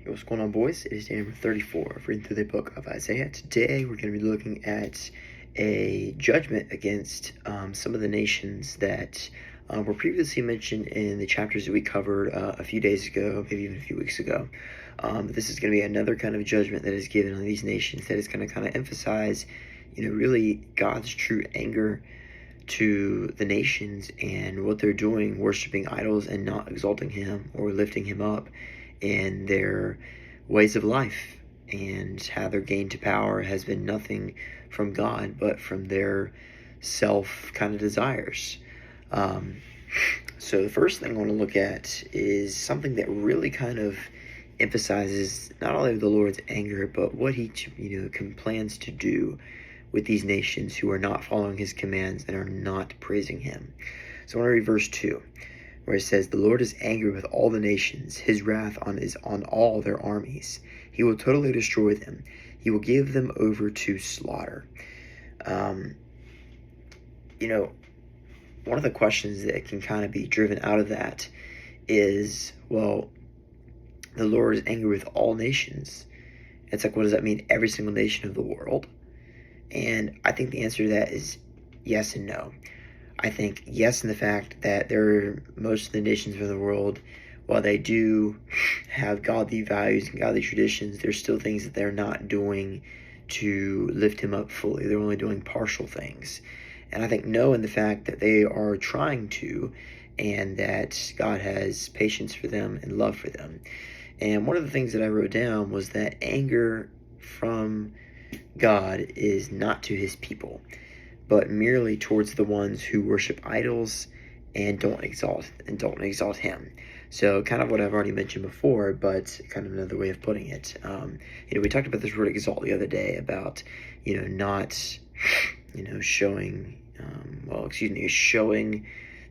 Hey, what's going on, boys? It is day number 34 of reading through the book of Isaiah. Today, we're going to be looking at a judgment against some of the nations that were previously mentioned in the chapters that we covered a few days ago, maybe even a few weeks ago. But this is going to be another kind of judgment that is given on these nations that is going to kind of emphasize, really God's true anger to the nations and what they're doing, worshiping idols and not exalting Him or lifting Him up in their ways of life, and how their gain to power has been nothing from God but from their self kind of desires. So the first thing I want to look at is something that really kind of emphasizes not only the Lord's anger, but what He plans to do with these nations who are not following His commands and are not praising Him. So I want to read verse 2. Where it says, "The Lord is angry with all the nations. His wrath is on all their armies. He will totally destroy them. He will give them over to slaughter." One of the questions that can kind of be driven out of that is, well, the Lord is angry with all nations. It's like, what does that mean? Every single nation of the world? And I think the answer to that is yes and no. I think yes in the fact that most of the nations of the world, while they do have godly values and godly traditions, there's still things that they're not doing to lift Him up fully. They're only doing partial things. And I think no in the fact that they are trying to, and that God has patience for them and love for them. And one of the things that I wrote down was that anger from God is not to His people, but merely towards the ones who worship idols and don't exalt Him. So kind of what I've already mentioned before, but kind of another way of putting it. We talked about this word exalt the other day about, not, showing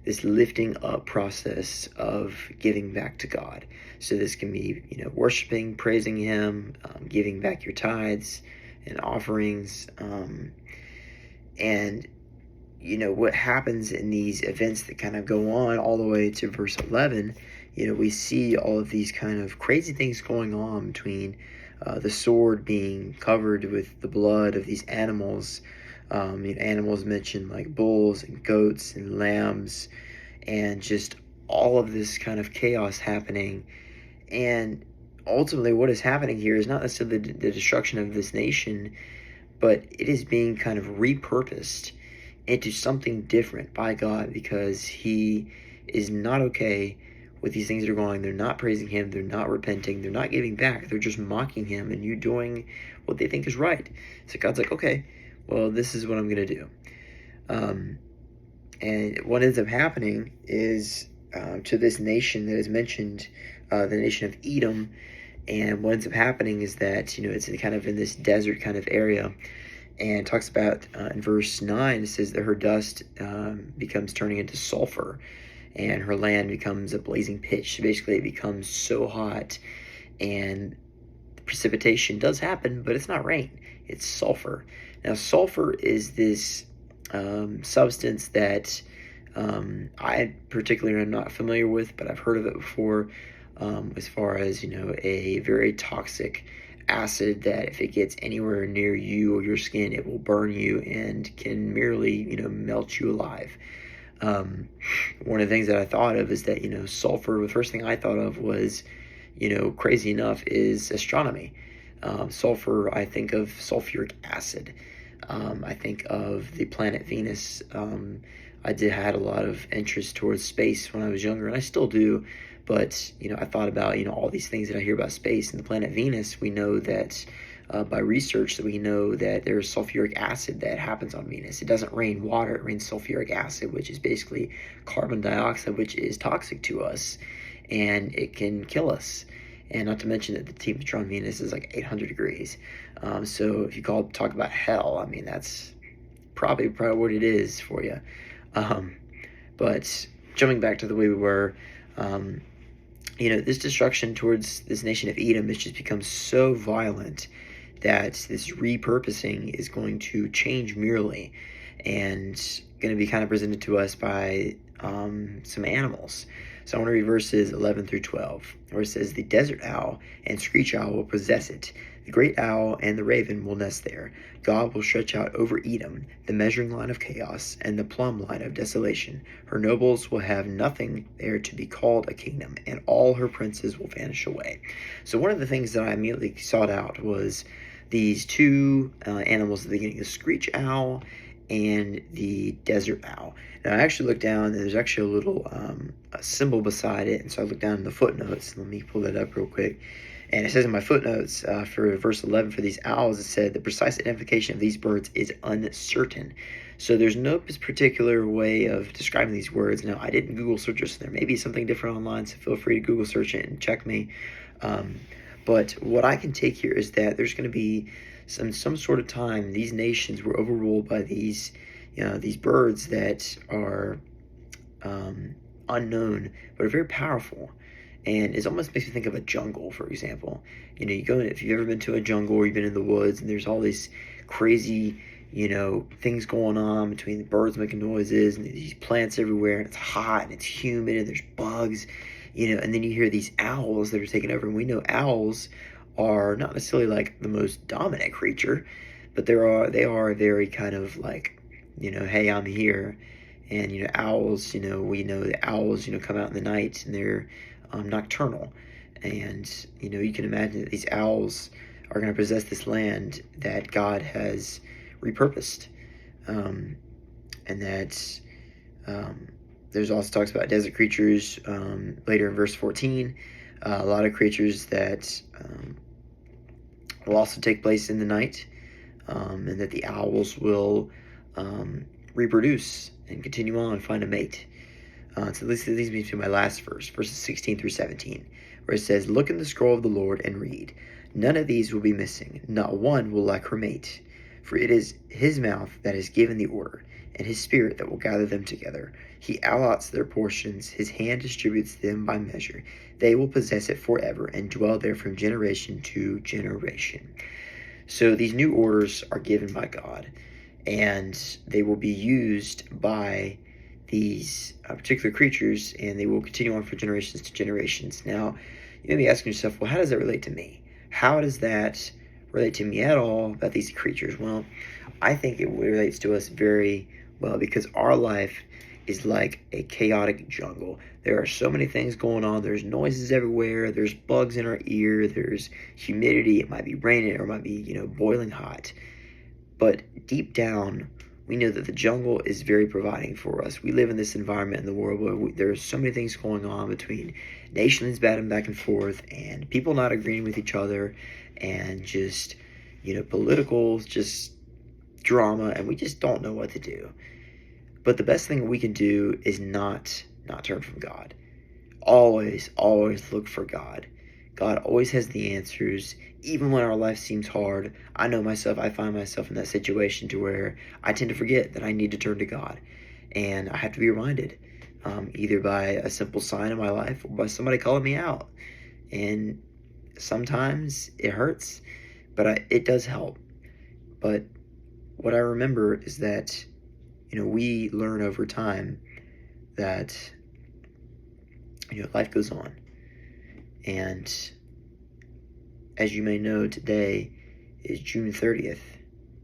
this lifting up process of giving back to God. So this can be, worshiping, praising Him, giving back your tithes and offerings, and what happens in these events that kind of go on all the way to verse 11, we see all of these kind of crazy things going on between the sword being covered with the blood of these animals. Animals mentioned like bulls and goats and lambs, and just all of this kind of chaos happening. And ultimately what is happening here is not necessarily the destruction of this nation, but it is being kind of repurposed into something different by God, because He is not okay with these things that are going on. They're not praising Him. They're not repenting. They're not giving back. They're just mocking Him and you doing what they think is right. So God's like, okay, well, this is what I'm going to do. And what ends up happening is to this nation that is mentioned, the nation of Edom. And what ends up happening is that, it's kind of in this desert kind of area. And it talks about in verse 9, it says that her dust becomes turning into sulfur, and her land becomes a blazing pitch. So basically, it becomes so hot, and the precipitation does happen, but it's not rain. It's sulfur. Now, sulfur is this substance that I particularly am not familiar with, but I've heard of it before. As far as, a very toxic acid that if it gets anywhere near you or your skin, it will burn you and can merely, melt you alive. One of the things that I thought of is that, sulfur, the first thing I thought of was, crazy enough, is astronomy. Sulfur, I think of sulfuric acid. I think of the planet Venus. I had a lot of interest towards space when I was younger, and I still do. But, I thought about, all these things that I hear about space and the planet Venus. We know that by research that we know that there's sulfuric acid that happens on Venus. It doesn't rain water, it rains sulfuric acid, which is basically carbon dioxide, which is toxic to us, and it can kill us. And not to mention that the temperature on Venus is like 800 degrees. So if you talk about hell, that's probably what it is for you. But jumping back to the way we were, this destruction towards this nation of Edom has just become so violent that this repurposing is going to change merely, and going to be kind of presented to us by some animals. So I want to read verses 11 through 12, where it says, "The desert owl and screech owl will possess it. The great owl and the raven will nest there. God will stretch out over Edom the measuring line of chaos and the plumb line of desolation. Her nobles will have nothing there to be called a kingdom, and all her princes will vanish away." So one of the things that I immediately sought out was these two animals at the beginning, the screech owl and the desert owl. Now I actually looked down, and there's actually a little a symbol beside it, and so I looked down in the footnotes. Let me pull that up real quick. And it says in my footnotes for verse 11, for these owls, it said the precise identification of these birds is uncertain. So there's no particular way of describing these words. Now, I didn't Google search this, so there may be something different online, so feel free to Google search it and check me. But what I can take here is that there's going to be some sort of time these nations were overruled by these birds that are unknown but are very powerful. And it almost makes me think of a jungle, for example. You go in, if you've ever been to a jungle or you've been in the woods, and there's all these crazy, things going on between the birds making noises and these plants everywhere, and it's hot and it's humid and there's bugs, and then you hear these owls that are taking over. And we know owls are not necessarily like the most dominant creature, but they are very kind of like, hey, I'm here. And owls, we know that owls, come out in the night, and they're nocturnal. And you can imagine that these owls are going to possess this land that God has repurposed, and that there's also talks about desert creatures later in verse 14. A lot of creatures that will also take place in the night, and that the owls will reproduce and continue on and find a mate. So this leads me to my last verse, verses 16 through 17, where it says, "Look in the scroll of the Lord and read. None of these will be missing. Not one will lack her mate. For it is his mouth that has given the order, and his spirit that will gather them together. He allots their portions. His hand distributes them by measure. They will possess it forever and dwell there from generation to generation." So these new orders are given by God, and they will be used by these particular creatures, and they will continue on for generations to generations. Now, you may be asking yourself, well, how does that relate to me? How does that relate to me at all about these creatures? Well, I think it relates to us very well, because our life is like a chaotic jungle. There are so many things going on. There's noises everywhere. There's bugs in our ear. There's humidity. It might be raining, or it might be, boiling hot. But deep down, we know that the jungle is very providing for us. We live in this environment in the world where there are so many things going on between nations batting back and forth, and people not agreeing with each other, and just, political just drama, and we just don't know what to do. But the best thing we can do is not turn from God. Always look for God. God always has the answers. Even when our life seems hard, I know myself, I find myself in that situation to where I tend to forget that I need to turn to God. And I have to be reminded, either by a simple sign in my life or by somebody calling me out. And sometimes it hurts, but it does help. But what I remember is that, we learn over time that, life goes on. And as you may know, today is June 30th,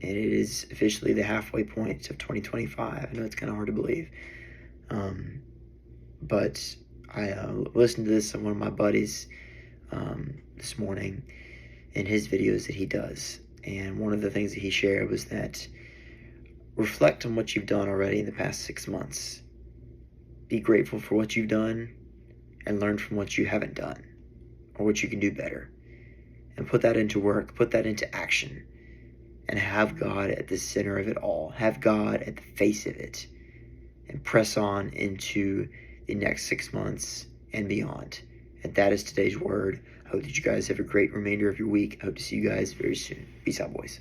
and it is officially the halfway point of 2025. I know it's kind of hard to believe. But I listened to this on one of my buddies this morning in his videos that he does. And one of the things that he shared was that reflect on what you've done already in the past 6 months. Be grateful for what you've done, and learn from what you haven't done, or what you can do better. And put that into work, put that into action, and have God at the center of it all. Have God at the face of it, and press on into the next 6 months and beyond. And that is today's word. I hope that you guys have a great remainder of your week. I hope to see you guys very soon. Peace out, boys.